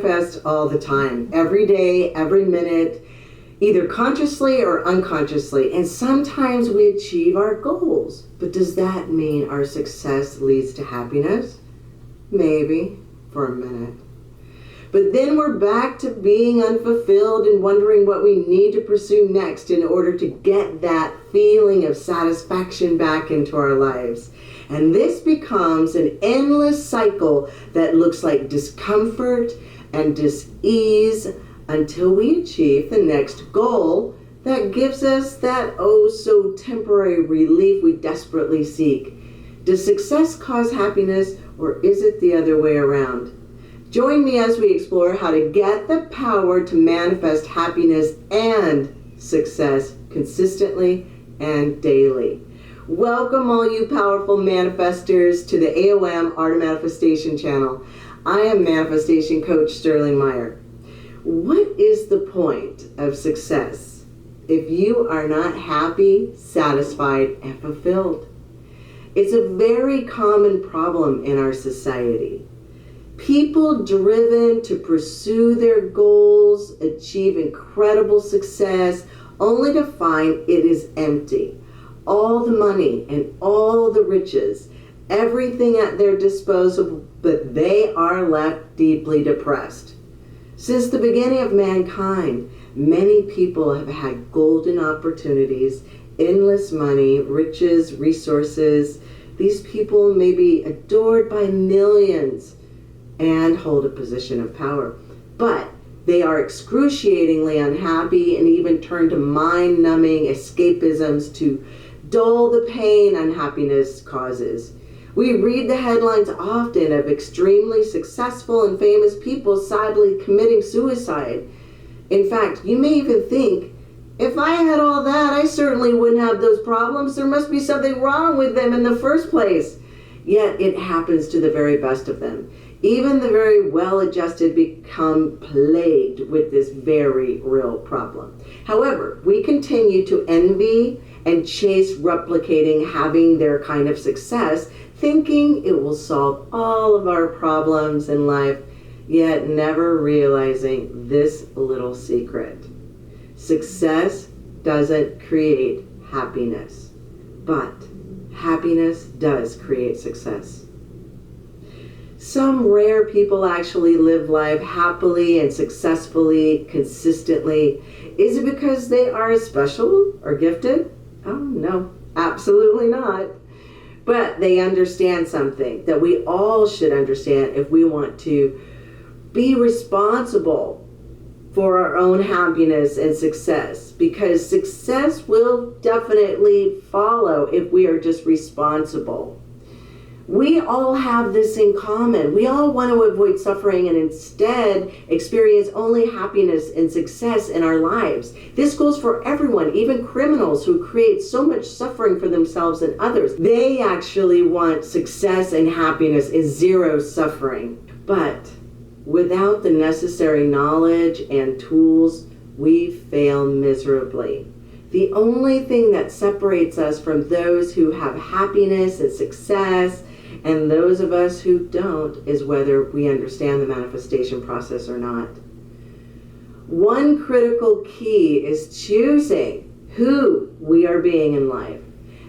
manifest all the time, every day, every minute, either consciously or unconsciously. And sometimes we achieve our goals. But does that mean our success leads to happiness? Maybe, for a minute. But then we're back to being unfulfilled and wondering what we need to pursue next in order to get that feeling of satisfaction back into our lives. And this becomes an endless cycle that looks like discomfort and dis-ease until we achieve the next goal that gives us that oh so temporary relief we desperately seek. Does success cause happiness, or is it the other way around? Join me as we explore how to get the power to manifest happiness and success consistently and daily. Welcome all you powerful manifestors to the AOM Art of Manifestation channel. I am Manifestation Coach Sterling Mire. What is the point of success if you are not happy, satisfied, and fulfilled? It's a very common problem in our society. People driven to pursue their goals, achieve incredible success, only to find it is empty. All the money and all the riches, everything at their disposal, but they are left deeply depressed. Since the beginning of mankind, many people have had golden opportunities, endless money, riches, resources. These people may be adored by millions and hold a position of power, but they are excruciatingly unhappy and even turn to mind-numbing escapisms to dull the pain unhappiness causes. We read the headlines often of extremely successful and famous people sadly committing suicide. In fact, you may even think, if I had all that, I certainly wouldn't have those problems. There must be something wrong with them in the first place. Yet it happens to the very best of them. Even the very well-adjusted become plagued with this very real problem. However, we continue to envy and chase replicating having their kind of success, thinking it will solve all of our problems in life, yet never realizing this little secret. Success doesn't create happiness, but happiness does create success. Some rare people actually live life happily and successfully, consistently. Is it because they are special or gifted? Oh, no, absolutely not. But they understand something that we all should understand if we want to be responsible for our own happiness and success, because success will definitely follow if we are just responsible. We all have this in common. We all want to avoid suffering and instead experience only happiness and success in our lives. This goes for everyone, even criminals who create so much suffering for themselves and others. They actually want success and happiness and zero suffering. But without the necessary knowledge and tools, we fail miserably. The only thing that separates us from those who have happiness and success and those of us who don't is whether we understand the manifestation process or not. One critical key is choosing who we are being in life.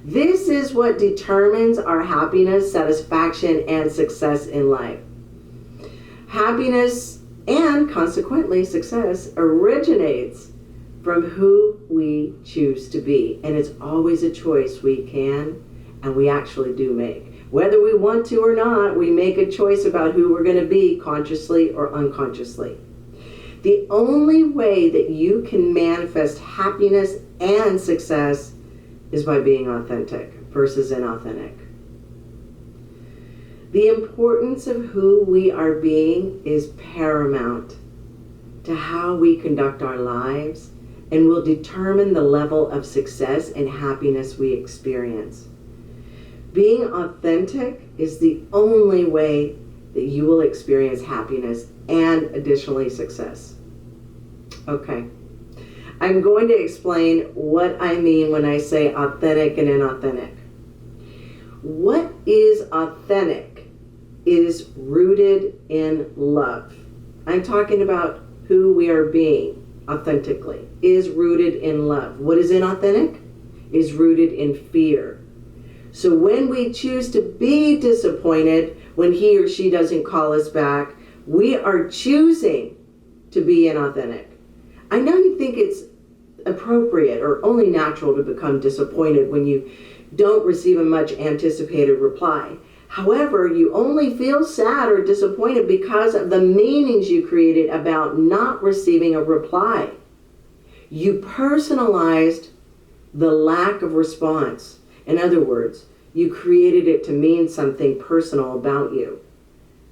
This is what determines our happiness, satisfaction, and success in life. Happiness and consequently success originates from who we choose to be. And it's always a choice we can and we actually do make. Whether we want to or not, we make a choice about who we're going to be consciously or unconsciously. The only way that you can manifest happiness and success is by being authentic versus inauthentic. The importance of who we are being is paramount to how we conduct our lives and will determine the level of success and happiness we experience. Being authentic is the only way that you will experience happiness and additionally success. Okay, I'm going to explain what I mean when I say authentic and inauthentic. What is authentic is rooted in love. I'm talking about who we are being authentically is rooted in love. What is inauthentic? Is rooted in fear. So when we choose to be disappointed when he or she doesn't call us back, we are choosing to be inauthentic. I know you think it's appropriate or only natural to become disappointed when you don't receive a much anticipated reply. However, you only feel sad or disappointed because of the meanings you created about not receiving a reply. You personalized the lack of response. In other words, you created it to mean something personal about you.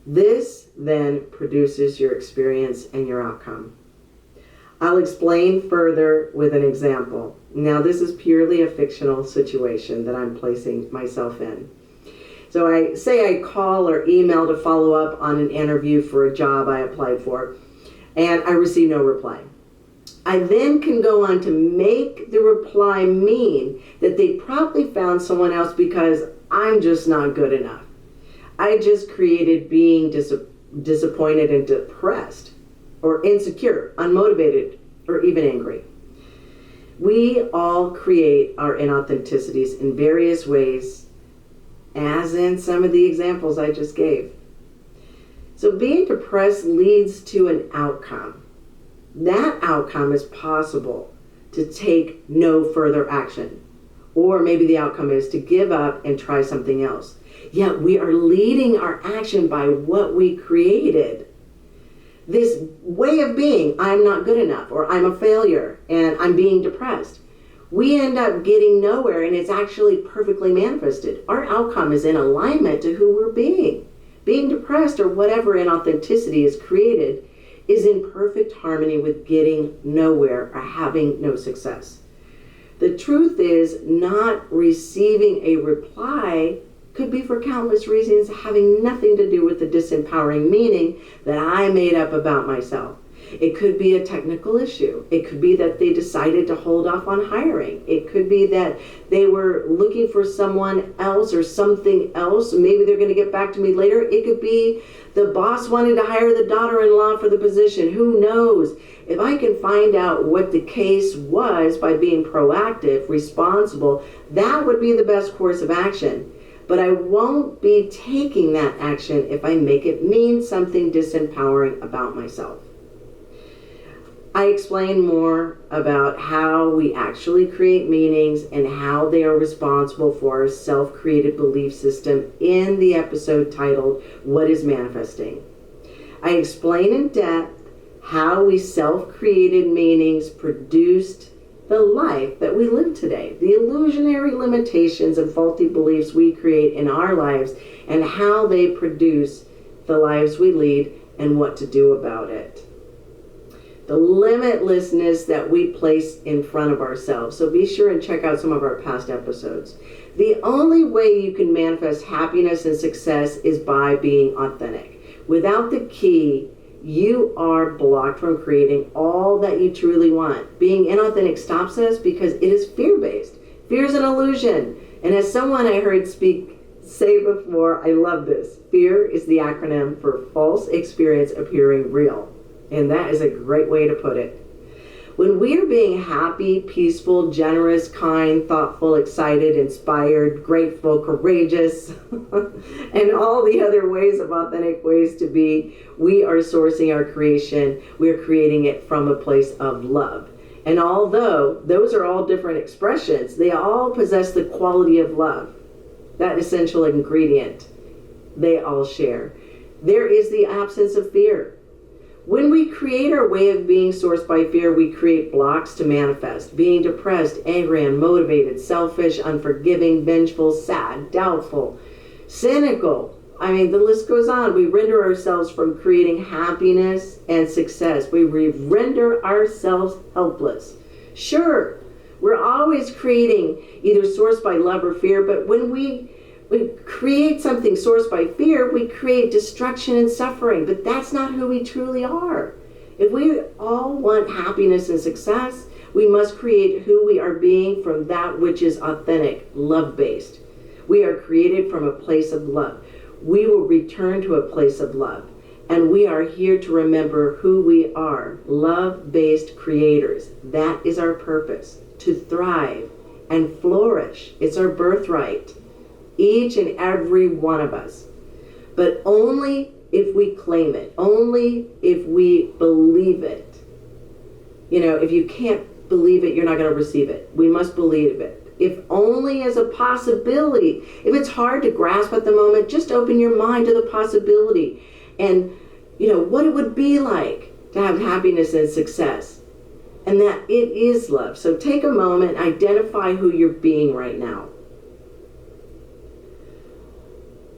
This then produces your experience and your outcome. I'll explain further with an example. Now, this is purely a fictional situation that I'm placing myself in. So I call or email to follow up on an interview for a job I applied for, and I receive no reply. I then can go on to make the reply mean that they probably found someone else because I'm just not good enough. I just created being disappointed and depressed, or insecure, unmotivated, or even angry. We all create our inauthenticities in various ways, as in some of the examples I just gave. So being depressed leads to an outcome. That outcome is possible to take no further action. Or maybe the outcome is to give up and try something else. Yet we are leading our action by what we created. This way of being, I'm not good enough, or I'm a failure, and I'm being depressed. We end up getting nowhere, and it's actually perfectly manifested. Our outcome is in alignment to who we're being. Being depressed, or whatever inauthenticity is created, is in perfect harmony with getting nowhere or having no success. The truth is, not receiving a reply could be for countless reasons having nothing to do with the disempowering meaning that I made up about myself. It could be a technical issue. It could be that they decided to hold off on hiring. It could be that they were looking for someone else or something else. Maybe they're going to get back to me later. It could be the boss wanted to hire the daughter-in-law for the position. Who knows? If I can find out what the case was by being proactive, responsible, that would be the best course of action. But I won't be taking that action if I make it mean something disempowering about myself. I explain more about how we actually create meanings and how they are responsible for our self-created belief system in the episode titled, What is Manifesting? I explain in depth how we self-created meanings produced the life that we live today, the illusionary limitations and faulty beliefs we create in our lives, and how they produce the lives we lead and what to do about it. The limitlessness that we place in front of ourselves. So be sure and check out some of our past episodes. The only way you can manifest happiness and success is by being authentic. Without the key, you are blocked from creating all that you truly want. Being inauthentic stops us because it is fear-based. Fear is an illusion. And as someone I heard say before, I love this. Fear is the acronym for false experience appearing real. And that is a great way to put it. When we are being happy, peaceful, generous, kind, thoughtful, excited, inspired, grateful, courageous, and all the other ways of authentic ways to be, we are sourcing our creation. We're creating it from a place of love. And although those are all different expressions, they all possess the quality of love, that essential ingredient they all share. There is the absence of fear. When we create our way of being sourced by fear, we create blocks to manifest. Being depressed, angry, unmotivated, selfish, unforgiving, vengeful, sad, doubtful, cynical. I mean, the list goes on. We render ourselves from creating happiness and success. We render ourselves helpless. Sure, we're always creating either sourced by love or fear, but when we create something sourced by fear, we create destruction and suffering, but that's not who we truly are. If we all want happiness and success, we must create who we are being from that which is authentic, love-based. We are created from a place of love. We will return to a place of love. And we are here to remember who we are, love-based creators. That is our purpose, to thrive and flourish. It's our birthright, each and every one of us. But only if we claim it, only if we believe it. You know, if you can't believe it, you're not going to receive it. We must believe it. If only as a possibility. If it's hard to grasp at the moment, just open your mind to the possibility. And, you know, what it would be like to have happiness and success. And that it is love. So take a moment, identify who you're being right now.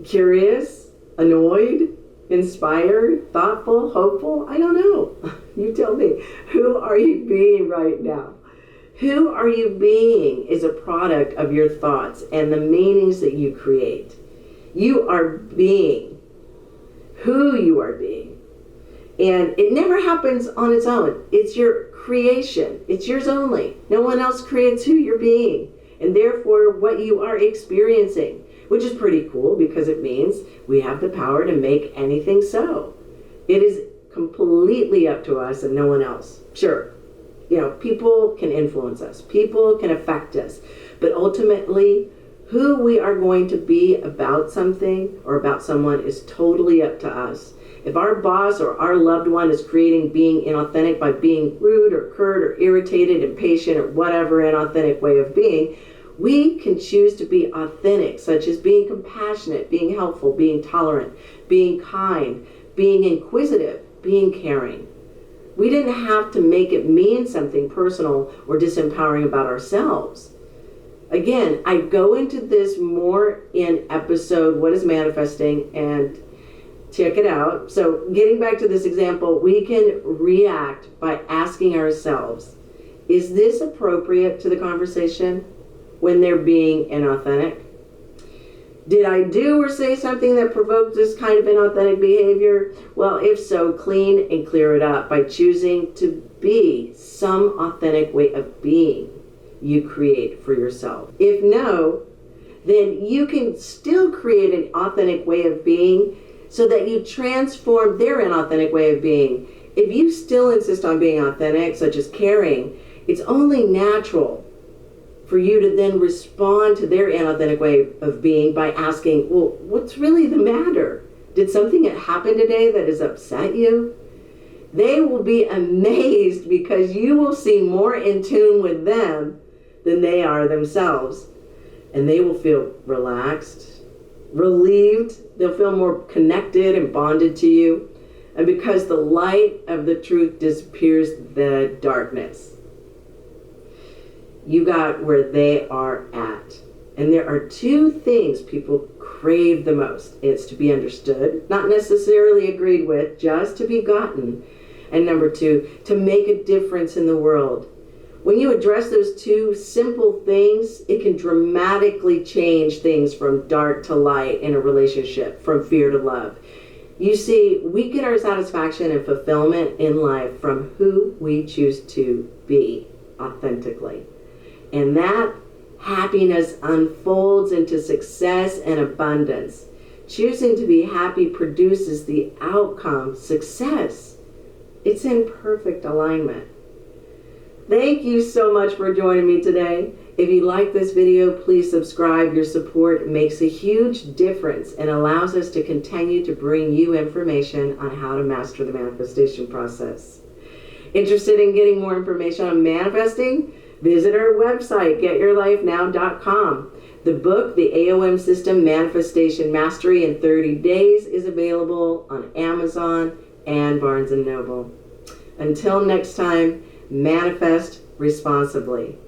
Curious, annoyed, inspired, thoughtful, hopeful? I don't know. You tell me. Who are you being right now? Who are you being is a product of your thoughts and the meanings that you create. You are being who you are being. And it never happens on its own. It's your creation. It's yours only. No one else creates who you're being, and therefore what you are experiencing, which is pretty cool because it means we have the power to make anything so. It is completely up to us and no one else. Sure, you know, people can influence us. People can affect us. But ultimately, who we are going to be about something or about someone is totally up to us. If our boss or our loved one is creating being inauthentic by being rude or curt or irritated, impatient, or whatever inauthentic way of being, we can choose to be authentic, such as being compassionate, being helpful, being tolerant, being kind, being inquisitive, being caring. We didn't have to make it mean something personal or disempowering about ourselves. Again, I go into this more in episode What is Manifesting, and check it out. So getting back to this example, we can react by asking ourselves, is this appropriate to the conversation when they're being inauthentic? Did I do or say something that provoked this kind of inauthentic behavior? Well, if so, clean and clear it up by choosing to be some authentic way of being you create for yourself. If no, then you can still create an authentic way of being so that you transform their inauthentic way of being. If you still insist on being authentic, such as caring, it's only natural for you to then respond to their inauthentic way of being by asking, well, what's really the matter? Did something happen today that has upset you? They will be amazed because you will seem more in tune with them than they are themselves. And they will feel relaxed, relieved. They'll feel more connected and bonded to you. And because the light of the truth disappears, the darkness. You got where they are at. And there are two things people crave the most. It's to be understood, not necessarily agreed with, just to be gotten. And number two, to make a difference in the world. When you address those two simple things, it can dramatically change things from dark to light in a relationship, from fear to love. You see, we get our satisfaction and fulfillment in life from who we choose to be authentically. And that happiness unfolds into success and abundance. Choosing to be happy produces the outcome, success. It's in perfect alignment. Thank you so much for joining me today. If you like this video, please subscribe. Your support makes a huge difference and allows us to continue to bring you information on how to master the manifestation process. Interested in getting more information on manifesting? Visit our website, getyourlifenow.com. The book, The AOM System Manifestation Mastery in 30 Days, is available on Amazon and Barnes & Noble. Until next time, manifest responsibly.